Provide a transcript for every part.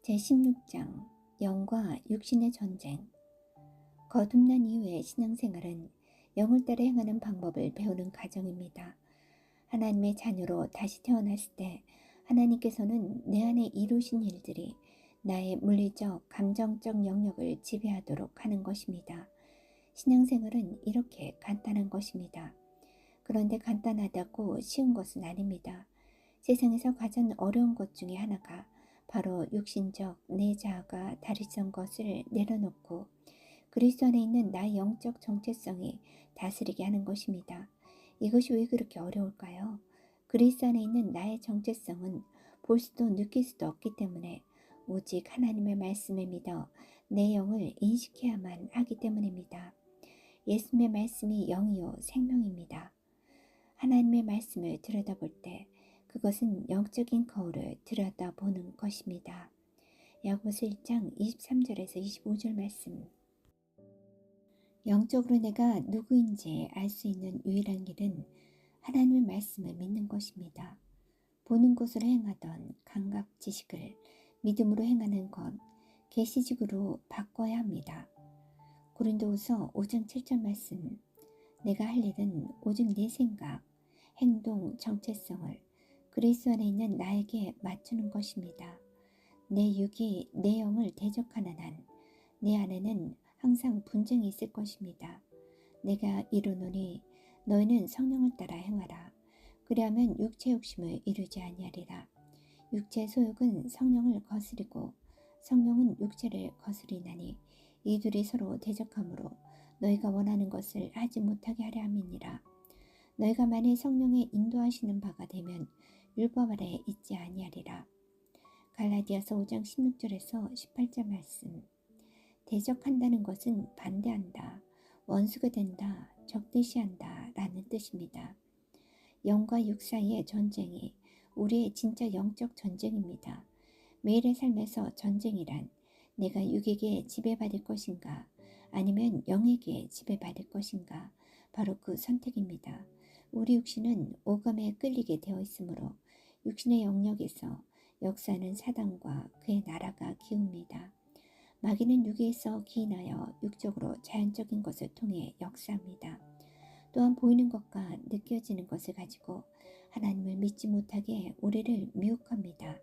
제16장 영과 육신의 전쟁. 거듭난 이후의 신앙생활은 영을 따라 행하는 방법을 배우는 과정입니다. 하나님의 자녀로 다시 태어났을 때 하나님께서는 내 안에 이루신 일들이 나의 물리적, 감정적 영역을 지배하도록 하는 것입니다. 신앙생활은 이렇게 간단한 것입니다. 그런데 간단하다고 쉬운 것은 아닙니다. 세상에서 가장 어려운 것 중에 하나가 바로 육신적 내 자아가 다리던 것을 내려놓고 그리스도 안에 있는 나의 영적 정체성이 다스리게 하는 것입니다. 이것이 왜 그렇게 어려울까요? 그리스도 안에 있는 나의 정체성은 볼 수도 느낄 수도 없기 때문에 오직 하나님의 말씀을 믿어 내 영을 인식해야만 하기 때문입니다. 예수님의 말씀이 영이요 생명입니다. 하나님의 말씀을 들여다볼 때 그것은 영적인 거울을 들여다보는 것입니다. 야고보서 1장 23절에서 25절 말씀. 영적으로 내가 누구인지 알 수 있는 유일한 길은 하나님의 말씀을 믿는 것입니다. 보는 것으로 행하던 감각 지식을 믿음으로 행하는 것, 계시직으로 바꿔야 합니다. 고린도후서 5장 7절 말씀. 내가 할 일은 오직 내 생각, 행동, 정체성을 그리스도 안에 있는 나에게 맞추는 것입니다. 내 육이 내 영을 대적하는 한 내 안에는 항상 분쟁이 있을 것입니다. 내가 이르노니 너희는 성령을 따라 행하라. 그리하면 육체 욕심을 이루지 아니하리라. 육체의 소욕은 성령을 거스리고 성령은 육체를 거스리나니 이 둘이 서로 대적하므로 너희가 원하는 것을 하지 못하게 하려 함이니라. 너희가 만일 성령의 인도하시는 바가 되면 율법 아래 있지 아니하리라. 갈라디아서 5장 16절에서 18절 말씀. 대적한다는 것은 반대한다, 원수가 된다, 적대시한다 라는 뜻입니다. 영과 육 사이의 전쟁이 우리의 진짜 영적 전쟁입니다. 매일의 삶에서 전쟁이란 내가 육에게 지배받을 것인가 아니면 영에게 지배받을 것인가 바로 그 선택입니다. 우리 육신은 오감에 끌리게 되어 있으므로 육신의 영역에서 역사하는 사단과 그의 나라가 기웁니다. 마귀는 육에서 기인하여 육적으로 자연적인 것을 통해 역사합니다. 또한 보이는 것과 느껴지는 것을 가지고 하나님을 믿지 못하게 우리를 미혹합니다.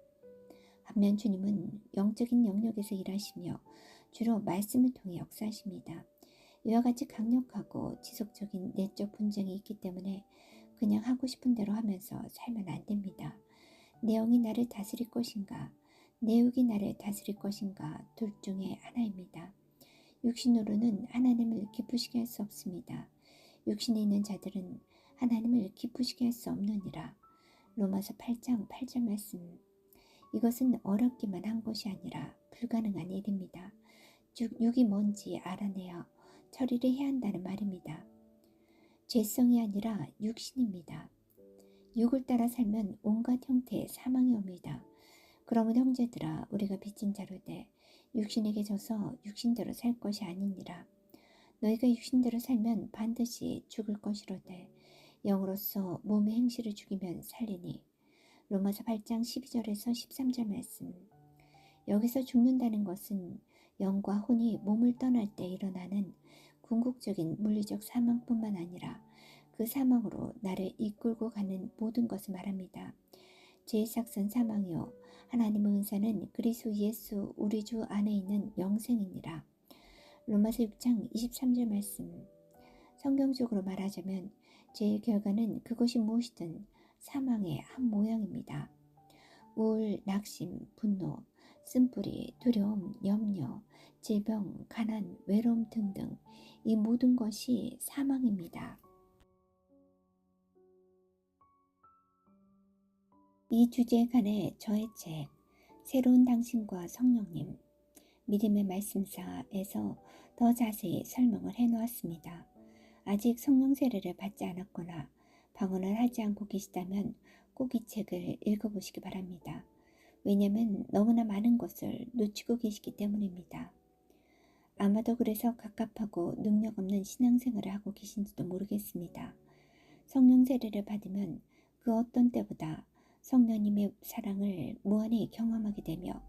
반면 주님은 영적인 영역에서 일하시며 주로 말씀을 통해 역사하십니다. 이와 같이 강력하고 지속적인 내적 분쟁이 있기 때문에 그냥 하고 싶은 대로 하면서 살면 안 됩니다. 내 영이 나를 다스릴 것인가, 내 육이 나를 다스릴 것인가 둘 중에 하나입니다. 육신으로는 하나님을 기쁘시게 할 수 없습니다. 육신에 있는 자들은 하나님을 기쁘시게 할 수 없느니라. 로마서 8장 8절 말씀. 이것은 어렵기만 한 것이 아니라 불가능한 일입니다. 즉 육이 뭔지 알아내어 처리를 해야 한다는 말입니다. 죄성이 아니라 육신입니다. 육을 따라 살면 온갖 형태의 사망이 옵니다. 그러면 형제들아 우리가 빚진 자로 돼 육신에게 져서 육신대로 살 것이 아니니라. 너희가 육신대로 살면 반드시 죽을 것이로되 영으로서 몸의 행실을 죽이면 살리니. 로마서 8장 12절에서 13절 말씀. 여기서 죽는다는 것은 영과 혼이 몸을 떠날 때 일어나는 궁극적인 물리적 사망뿐만 아니라 그 사망으로 나를 이끌고 가는 모든 것을 말합니다. 죄의 삭선 사망이요 하나님의 은사는 그리스도 예수 우리 주 안에 있는 영생이니라. 로마서 6장 23절 말씀. 성경적으로 말하자면 죄의 결과는 그것이 무엇이든 사망의 한 모양입니다. 우울, 낙심, 분노, 쓴뿌리, 두려움, 염려, 질병, 가난, 외로움 등등 이 모든 것이 사망입니다. 이 주제에 관해 저의 책 새로운 당신과 성령님 믿음의 말씀사에서 더 자세히 설명을 해놓았습니다. 아직 성령 세례를 받지 않았거나 방언을 하지 않고 계시다면 꼭 이 책을 읽어보시기 바랍니다. 왜냐하면 너무나 많은 것을 놓치고 계시기 때문입니다. 아마도 그래서 갑갑하고 능력 없는 신앙생활을 하고 계신지도 모르겠습니다. 성령 세례를 받으면 그 어떤 때보다 성령님의 사랑을 무한히 경험하게 되며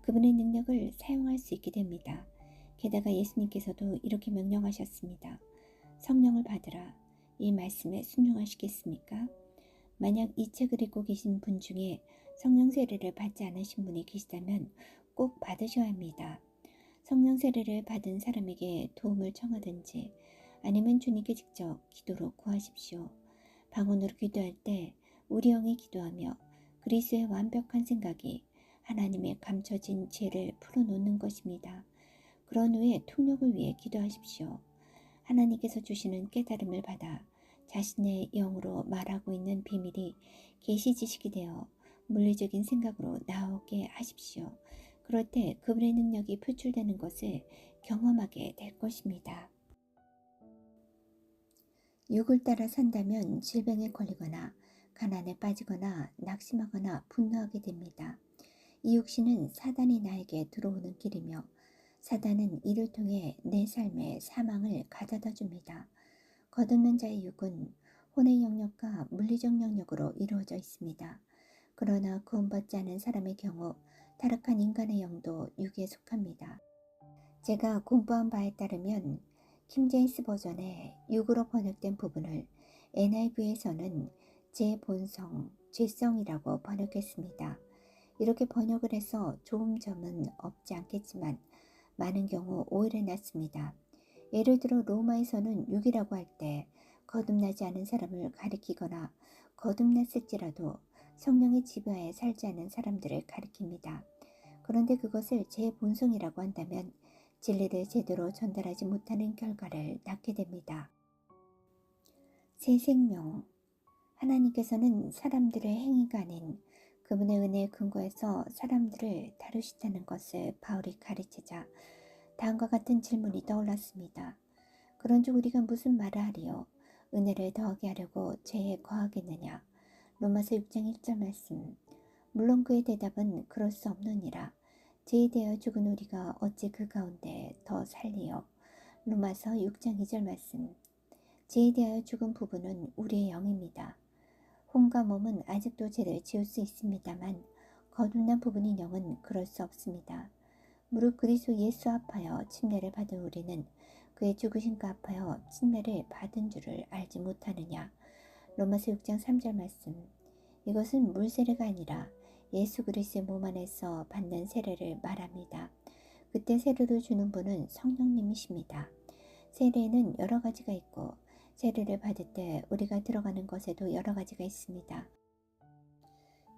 그분의 능력을 사용할 수 있게 됩니다. 게다가 예수님께서도 이렇게 명령하셨습니다. 성령을 받으라. 이 말씀에 순종하시겠습니까? 만약 이 책을 읽고 계신 분 중에 성령 세례를 받지 않으신 분이 계시다면 꼭 받으셔야 합니다. 성령 세례를 받은 사람에게 도움을 청하든지 아니면 주님께 직접 기도로 구하십시오. 방언으로 기도할 때 우리 영이 기도하며 그리스도의 완벽한 생각이 하나님의 감춰진 죄를 풀어놓는 것입니다. 그런 후에 통역을 위해 기도하십시오. 하나님께서 주시는 깨달음을 받아 자신의 영으로 말하고 있는 비밀이 계시 지식이 되어 물리적인 생각으로 나오게 하십시오. 그럴 때 그분의 능력이 표출되는 것을 경험하게 될 것입니다. 육을 따라 산다면 질병에 걸리거나 가난에 빠지거나 낙심하거나 분노하게 됩니다. 이 육신은 사단이 나에게 들어오는 길이며 사단은 이를 통해 내 삶에 사망을 가져다 줍니다. 거듭난 자의 육은 혼의 영역과 물리적 영역으로 이루어져 있습니다. 그러나 구원받지 않은 사람의 경우 타락한 인간의 영도 육에 속합니다. 제가 공부한 바에 따르면 킹제임스 버전의 육으로 번역된 부분을 NIV에서는 제 본성, 죄성이라고 번역했습니다. 이렇게 번역을 해서 좋은 점은 없지 않겠지만 많은 경우 오해를 낳습니다. 예를 들어 로마에서는 육이라고 할 때 거듭나지 않은 사람을 가리키거나 거듭났을지라도 성령의 지배하에 살지 않은 사람들을 가리킵니다. 그런데 그것을 제 본성이라고 한다면 진리를 제대로 전달하지 못하는 결과를 낳게 됩니다. 새 생명. 하나님께서는 사람들의 행위가 아닌 그분의 은혜에 근거해서 사람들을 다루시다는 것을 바울이 가르치자 다음과 같은 질문이 떠올랐습니다. 그런즉 우리가 무슨 말을 하리요? 은혜를 더하게 하려고 죄에 거하겠느냐? 로마서 6장 1절 말씀. 물론 그의 대답은 그럴 수 없느니라. 죄에 대하여 죽은 우리가 어찌 그 가운데 더 살리요? 로마서 6장 2절 말씀. 죄에 대하여 죽은 부분은 우리의 영입니다. 혼과 몸은 아직도 죄를 지을 수 있습니다만 거듭난 부분인 영은 그럴 수 없습니다. 무릇 그리스도 예수 합하여 침례를 받은 우리는 그의 죽으심과 합하여 침례를 받은 줄을 알지 못하느냐. 로마서 6장 3절 말씀. 이것은 물 세례가 아니라 예수 그리스도의 몸 안에서 받는 세례를 말합니다. 그때 세례를 주는 분은 성령님이십니다. 세례에는 여러 가지가 있고 세례를 받을 때 우리가 들어가는 것에도 여러 가지가 있습니다.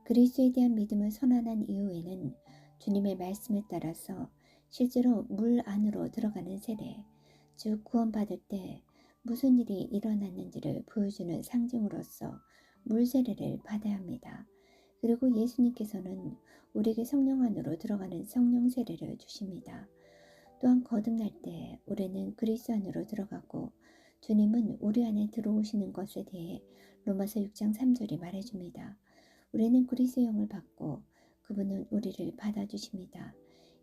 그리스도에 대한 믿음을 선언한 이후에는 주님의 말씀에 따라서 실제로 물 안으로 들어가는 세례, 즉 구원받을 때 무슨 일이 일어났는지를 보여주는 상징으로서 물 세례를 받아야 합니다. 그리고 예수님께서는 우리에게 성령 안으로 들어가는 성령 세례를 주십니다. 또한 거듭날 때 우리는 그리스도 안으로 들어가고 주님은 우리 안에 들어오시는 것에 대해 로마서 6장 3절이 말해줍니다. 우리는 그리스도의 영을 받고 그분은 우리를 받아주십니다.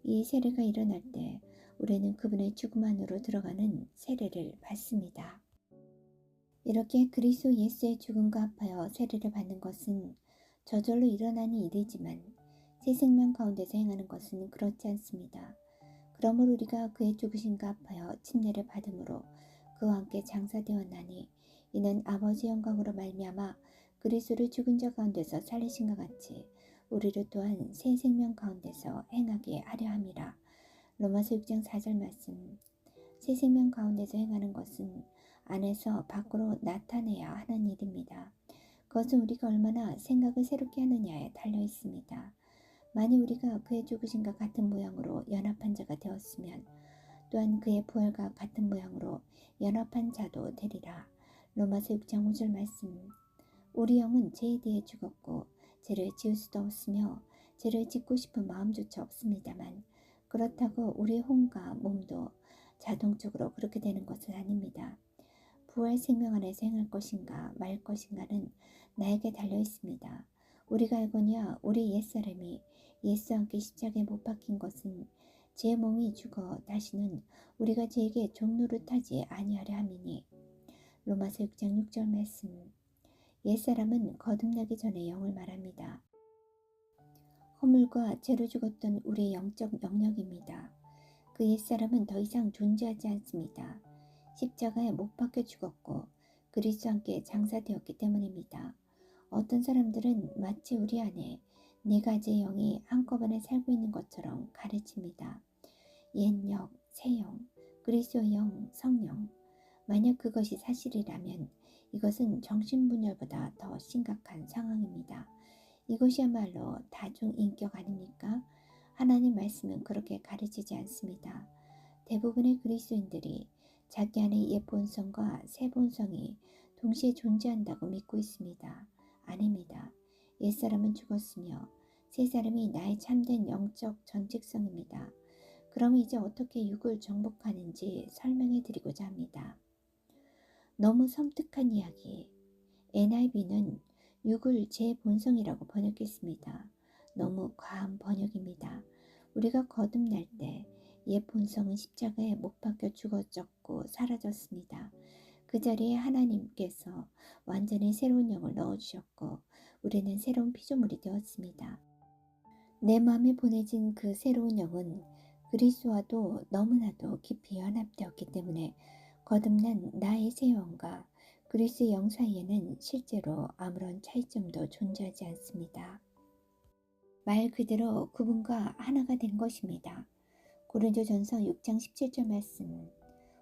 이 세례가 일어날 때 우리는 그분의 죽음 안으로 들어가는 세례를 받습니다. 이렇게 그리스도 예수의 죽음과 합하여 세례를 받는 것은 저절로 일어나는 일이지만 새 생명 가운데서 행하는 것은 그렇지 않습니다. 그러므로 우리가 그의 죽으심과 합하여 침례를 받음으로 그와 함께 장사되었나니 이는 아버지 영광으로 말미암아 그리스도를 죽은 자 가운데서 살리신과 같이 우리를 또한 새 생명 가운데서 행하게 하려 함이라. 로마서 6장 4절 말씀. 새 생명 가운데서 행하는 것은 안에서 밖으로 나타내야 하는 일입니다. 그것은 우리가 얼마나 생각을 새롭게 하느냐에 달려 있습니다. 만일 우리가 그의 죽으심과 같은 모양으로 연합한 자가 되었으면 또한 그의 부활과 같은 모양으로 연합한 자도 되리라. 로마서 6장 5절 말씀. 우리 영은 죄에 대해 죽었고 죄를 지을 수도 없으며 죄를 짓고 싶은 마음조차 없습니다만 그렇다고 우리의 혼과 몸도 자동적으로 그렇게 되는 것은 아닙니다. 부활 생명 안에서 행할 것인가 말 것인가는 나에게 달려 있습니다. 우리가 알거니와 우리 옛사람이 예수와 함께 십자가에 못 박힌 것은 제 몸이 죽어 다시는 우리가 죄에게 종노릇하지 아니하려 함이니. 로마서 6장 6절 말씀. 옛사람은 거듭나기 전에 영을 말합니다. 허물과 죄로 죽었던 우리의 영적 영역입니다. 그 옛사람은 더 이상 존재하지 않습니다. 십자가에 못 박혀 죽었고 그리스도와 함께 장사되었기 때문입니다. 어떤 사람들은 마치 우리 안에 네 가지의 영이 한꺼번에 살고 있는 것처럼 가르칩니다. 옛영, 새영, 그리스도의 영, 성령. 만약 그것이 사실이라면 이것은 정신분열보다 더 심각한 상황입니다. 이것이야말로 다중인격 아닙니까? 하나님 말씀은 그렇게 가르치지 않습니다. 대부분의 그리스도인들이 자기 안의 옛 본성과 새 본성이 동시에 존재한다고 믿고 있습니다. 아닙니다. 옛사람은 죽었으며 새 사람이 나의 참된 영적 전직성입니다. 그럼 이제 어떻게 육을 정복하는지 설명해 드리고자 합니다. 너무 섬뜩한 이야기. NIV는 육을 제 본성이라고 번역했습니다. 너무 과한 번역입니다. 우리가 거듭날 때 옛 본성은 십자가에 못 박혀 죽어졌고 사라졌습니다. 그 자리에 하나님께서 완전히 새로운 영을 넣어주셨고 우리는 새로운 피조물이 되었습니다. 내 마음에 보내진 그 새로운 영은 그리스도와도 너무나도 깊이 연합되었기 때문에 거듭난 나의 새 영과 그리스도의 영 사이에는 실제로 아무런 차이점도 존재하지 않습니다. 말 그대로 그분과 하나가 된 것입니다. 고린도전서 6장 17절 말씀.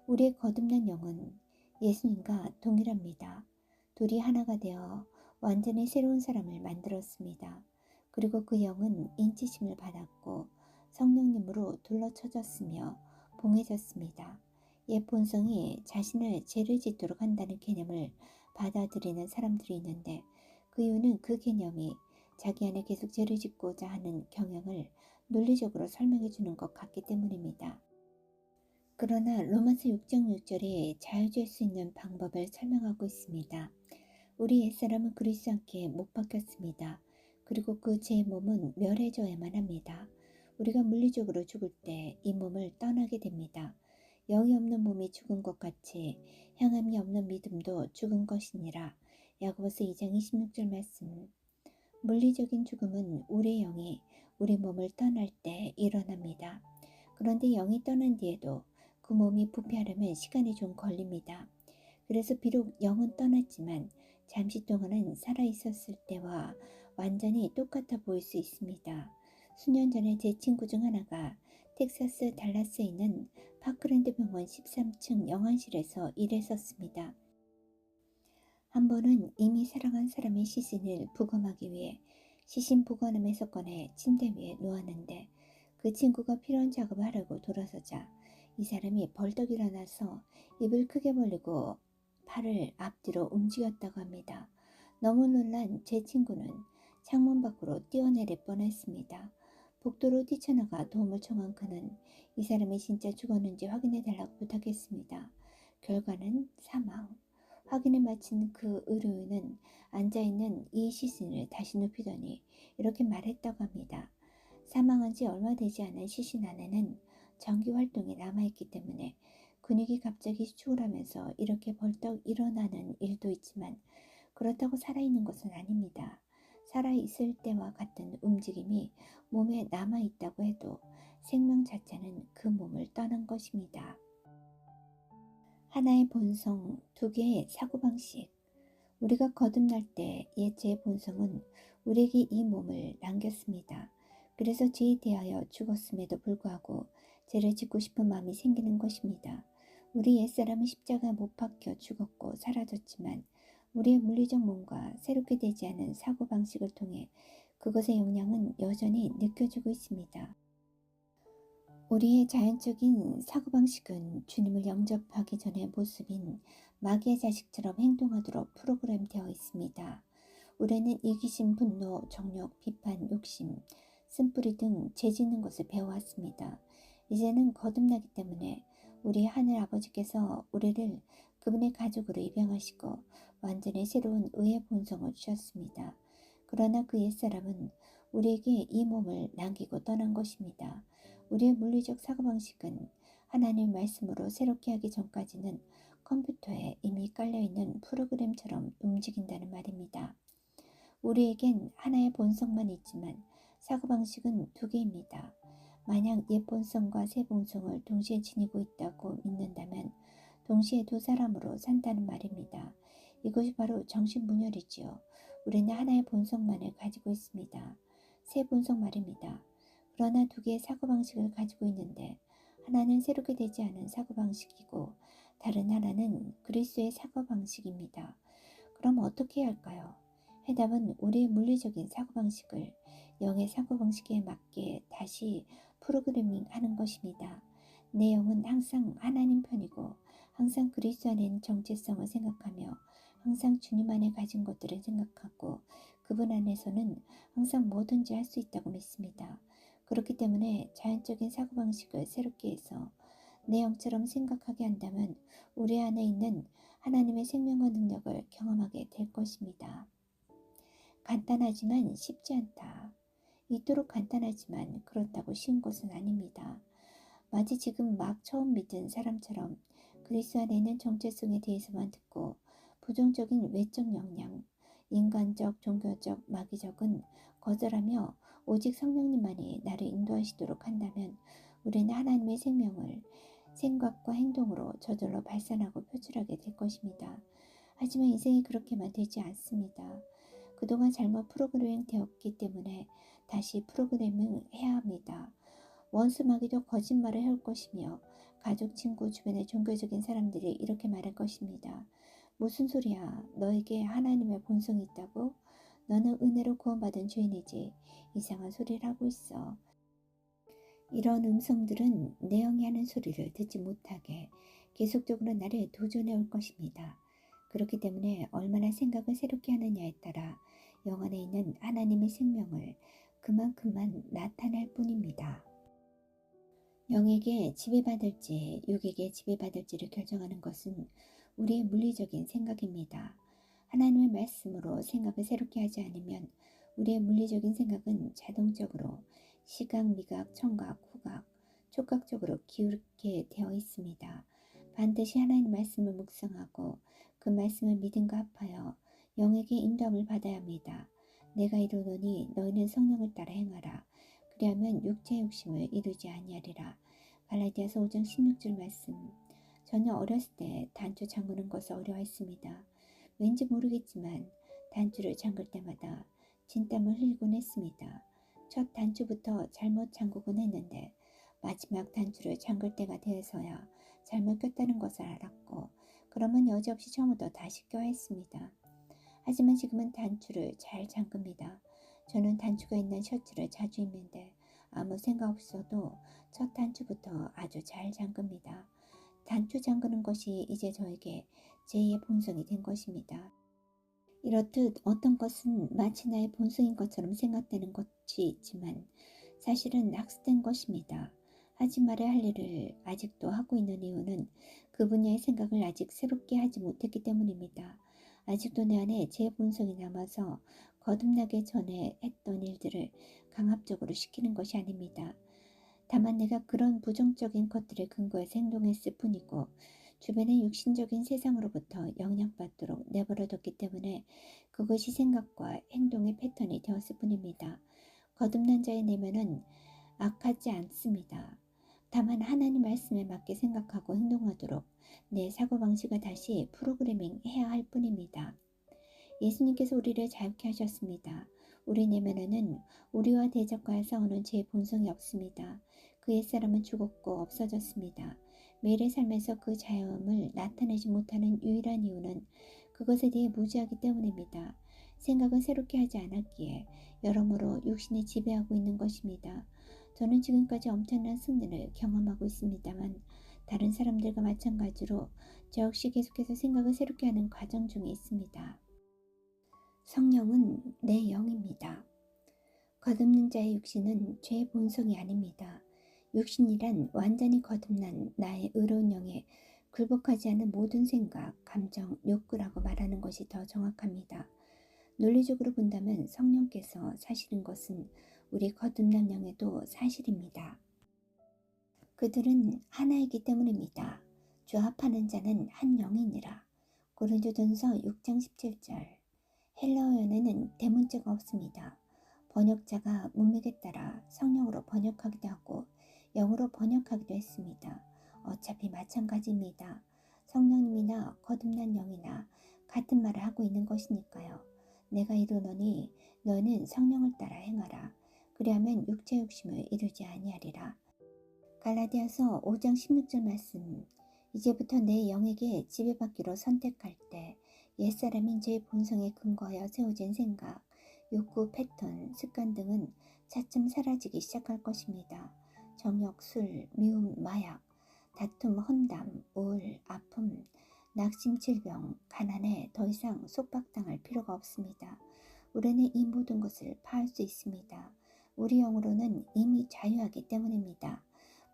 우리의 거듭난 영은 예수님과 동일합니다. 둘이 하나가 되어 완전히 새로운 사람을 만들었습니다. 그리고 그 영은 인치심을 받았고 성령님으로 둘러쳐졌으며 봉해졌습니다. 옛 본성이 자신을 죄를 짓도록 한다는 개념을 받아들이는 사람들이 있는데 그 이유는 그 개념이 자기 안에 계속 죄를 짓고자 하는 경향을 논리적으로 설명해 주는 것 같기 때문입니다. 그러나 로마서 6장 6절이 자유될 수 있는 방법을 설명하고 있습니다. 우리 옛사람은 그리스도 함께 못 박혔습니다. 그리고 그 제 몸은 멸해져야만 합니다. 우리가 물리적으로 죽을 때 이 몸을 떠나게 됩니다. 영이 없는 몸이 죽은 것 같이 향함이 없는 믿음도 죽은 것이니라. 야고보서 2장 26절 말씀. 물리적인 죽음은 우리의 영이 우리 몸을 떠날 때 일어납니다. 그런데 영이 떠난 뒤에도 그 몸이 부패하려면 시간이 좀 걸립니다. 그래서 비록 영은 떠났지만 잠시 동안은 살아있었을 때와 완전히 똑같아 보일 수 있습니다. 수년 전에 제 친구 중 하나가 텍사스 달라스에 있는 파크랜드 병원 13층 영안실에서 일했었습니다. 한 번은 이미 사랑한 사람의 시신을 부검하기 위해 시신 부검함에서 꺼내 침대 위에 놓았는데 그 친구가 필요한 작업을 하려고 돌아서자 이 사람이 벌떡 일어나서 입을 크게 벌리고 팔을 앞뒤로 움직였다고 합니다. 너무 놀란 제 친구는 창문 밖으로 뛰어내릴 뻔했습니다. 복도로 뛰쳐나가 도움을 청한 그는 이 사람이 진짜 죽었는지 확인해 달라고 부탁했습니다. 결과는 사망. 확인을 마친 그 의료인은 앉아있는 이 시신을 다시 눕히더니 이렇게 말했다고 합니다. 사망한 지 얼마 되지 않은 시신 안에는 전기 활동이 남아있기 때문에 근육이 갑자기 수축을 하면서 이렇게 벌떡 일어나는 일도 있지만 그렇다고 살아있는 것은 아닙니다. 살아있을 때와 같은 움직임이 몸에 남아있다고 해도 생명 자체는 그 몸을 떠난 것입니다. 하나의 본성, 두 개의 사고방식. 우리가 거듭날 때 옛 제 본성은 우리에게 이 몸을 남겼습니다. 그래서 죄에 대하여 죽었음에도 불구하고 죄를 짓고 싶은 마음이 생기는 것입니다. 우리 옛사람은 십자가 못 박혀 죽었고 사라졌지만 우리의 물리적 몸과 새롭게 되지 않은 사고방식을 통해 그것의 영향은 여전히 느껴지고 있습니다. 우리의 자연적인 사고방식은 주님을 영접하기 전의 모습인 마귀의 자식처럼 행동하도록 프로그램되어 있습니다. 우리는 이기심, 분노, 정욕, 비판, 욕심, 쓴뿌리 등 죄짓는 것을 배워왔습니다. 이제는 거듭나기 때문에 우리 하늘 아버지께서 우리를 그분의 가족으로 입양하시고 완전히 새로운 의의 본성을 주셨습니다. 그러나 그 옛사람은 우리에게 이 몸을 남기고 떠난 것입니다. 우리의 물리적 사고방식은 하나님의 말씀으로 새롭게 하기 전까지는 컴퓨터에 이미 깔려있는 프로그램처럼 움직인다는 말입니다. 우리에겐 하나의 본성만 있지만 사고방식은 두 개입니다. 만약 옛 본성과 새 본성을 동시에 지니고 있다고 믿는다면 동시에 두 사람으로 산다는 말입니다. 이것이 바로 정신분열이지요. 우리는 하나의 본성만을 가지고 있습니다. 새 본성 말입니다. 그러나 두 개의 사고방식을 가지고 있는데 하나는 새롭게 되지 않은 사고방식이고 다른 하나는 그리스도의 사고방식입니다. 그럼 어떻게 해야 할까요? 해답은 우리의 물리적인 사고방식을 영의 사고방식에 맞게 다시 프로그래밍 하는 것입니다. 내 영은 항상 하나님 편이고 항상 그리스도 안에 있는 정체성을 생각하며 항상 주님 안에 가진 것들을 생각하고 그분 안에서는 항상 뭐든지 할 수 있다고 믿습니다. 그렇기 때문에 자연적인 사고방식을 새롭게 해서 내 영처럼 생각하게 한다면 우리 안에 있는 하나님의 생명과 능력을 경험하게 될 것입니다. 간단하지만 쉽지 않다. 이토록 간단하지만 그렇다고 쉬운 것은 아닙니다. 마치 지금 막 처음 믿은 사람처럼 그리스도 안에 있는 정체성에 대해서만 듣고 부정적인 외적 역량, 인간적, 종교적, 마귀적은 거절하며 오직 성령님만이 나를 인도하시도록 한다면 우리는 하나님의 생명을 생각과 행동으로 저절로 발산하고 표출하게 될 것입니다. 하지만 인생이 그렇게만 되지 않습니다. 그동안 잘못 프로그래밍 되었기 때문에 다시 프로그래밍 해야 합니다. 원수 마귀도 거짓말을 해올 것이며 가족, 친구, 주변의 종교적인 사람들이 이렇게 말할 것입니다. 무슨 소리야? 너에게 하나님의 본성이 있다고? 너는 은혜로 구원받은 죄인이지. 이상한 소리를 하고 있어. 이런 음성들은 내 영이 하는 소리를 듣지 못하게 계속적으로 나를 도전해 올 것입니다. 그렇기 때문에 얼마나 생각을 새롭게 하느냐에 따라 영 안에 있는 하나님의 생명을 그만큼만 나타낼 뿐입니다. 영에게 지배받을지 육에게 지배받을지를 결정하는 것은 우리의 물리적인 생각입니다. 하나님의 말씀으로 생각을 새롭게 하지 않으면 우리의 물리적인 생각은 자동적으로 시각, 미각, 청각, 후각, 촉각적으로 기울게 되어 있습니다. 반드시 하나님의 말씀을 묵상하고 그 말씀을 믿음과 합하여 영에게 인도함을 받아야 합니다. 내가 이르노니 너희는 성령을 따라 행하라. 그리하면 육체의 욕심을 이루지 아니하리라. 갈라디아서 5장 16절 말씀. 저는 어렸을 때 단추 잠그는 것을 어려워했습니다. 왠지 모르겠지만 단추를 잠글 때마다 진땀을 흘리곤 했습니다. 첫 단추부터 잘못 잠그곤 했는데 마지막 단추를 잠글 때가 되어서야 잘못 꼈다는 것을 알았고 그러면 여지없이 처음부터 다시 껴야 했습니다. 하지만 지금은 단추를 잘 잠급니다. 저는 단추가 있는 셔츠를 자주 입는데 아무 생각 없어도 첫 단추부터 아주 잘 잠급니다. 단추 잠그는 것이 이제 저에게 제2의 본성이 된 것입니다. 이렇듯 어떤 것은 마치 나의 본성인 것처럼 생각되는 것이 있지만 사실은 학습된 것입니다. 하지 말아야 할 일을 아직도 하고 있는 이유는 그 분야의 생각을 아직 새롭게 하지 못했기 때문입니다. 아직도 내 안에 제 본성이 남아서 거듭나기 전에 했던 일들을 강압적으로 시키는 것이 아닙니다. 다만 내가 그런 부정적인 것들을 근거해서 행동했을 뿐이고 주변의 육신적인 세상으로부터 영향받도록 내버려뒀기 때문에 그것이 생각과 행동의 패턴이 되었을 뿐입니다. 거듭난 자의 내면은 악하지 않습니다. 다만 하나님 말씀에 맞게 생각하고 행동하도록 내 사고방식을 다시 프로그래밍 해야 할 뿐입니다. 예수님께서 우리를 자유케 하셨습니다. 우리 내면에는 우리와 대적하여 싸우는 제 본성이 없습니다. 그 옛사람은 죽었고 없어졌습니다. 매일의 삶에서 그 자유함을 나타내지 못하는 유일한 이유는 그것에 대해 무지하기 때문입니다. 생각을 새롭게 하지 않았기에 여러모로 육신이 지배하고 있는 것입니다. 저는 지금까지 엄청난 승리를 경험하고 있습니다만 다른 사람들과 마찬가지로 저 역시 계속해서 생각을 새롭게 하는 과정 중에 있습니다. 성령은 내 영입니다. 거듭난 자의 육신은 죄의 본성이 아닙니다. 육신이란 완전히 거듭난 나의 의로운 영에 굴복하지 않는 모든 생각, 감정, 욕구라고 말하는 것이 더 정확합니다. 논리적으로 본다면 성령께서 사시는 것은 우리 거듭난 영에도 사실입니다. 그들은 하나이기 때문입니다. 주 합하는 자는 한 영이니라. 고린도전서 6장 17절. 헬라어에는 대문자가 없습니다. 번역자가 문맥에 따라 성령으로 번역하기도 하고 영으로 번역하기도 했습니다. 어차피 마찬가지입니다. 성령님이나 거듭난 영이나 같은 말을 하고 있는 것이니까요. 내가 이르노니 너는 성령을 따라 행하라. 그리하면 육체 욕심을 이루지 아니하리라. 갈라디아서 5장 16절 말씀. 이제부터 내 영에게 지배받기로 선택할 때 옛사람인 제 본성에 근거하여 세워진 생각, 욕구, 패턴, 습관 등은 차츰 사라지기 시작할 것입니다. 정욕, 술, 미움, 마약, 다툼, 헌담, 우울, 아픔, 낙심, 질병, 가난에 더 이상 속박당할 필요가 없습니다. 우리는 이 모든 것을 파할 수 있습니다. 우리 영으로는 이미 자유하기 때문입니다.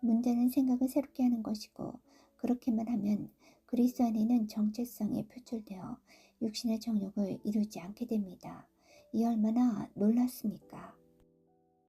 문제는 생각을 새롭게 하는 것이고 그렇게만 하면 그리스도 안에는 정체성이 표출되어 육신의 정욕을 이루지 않게 됩니다. 이 얼마나 놀랍습니까?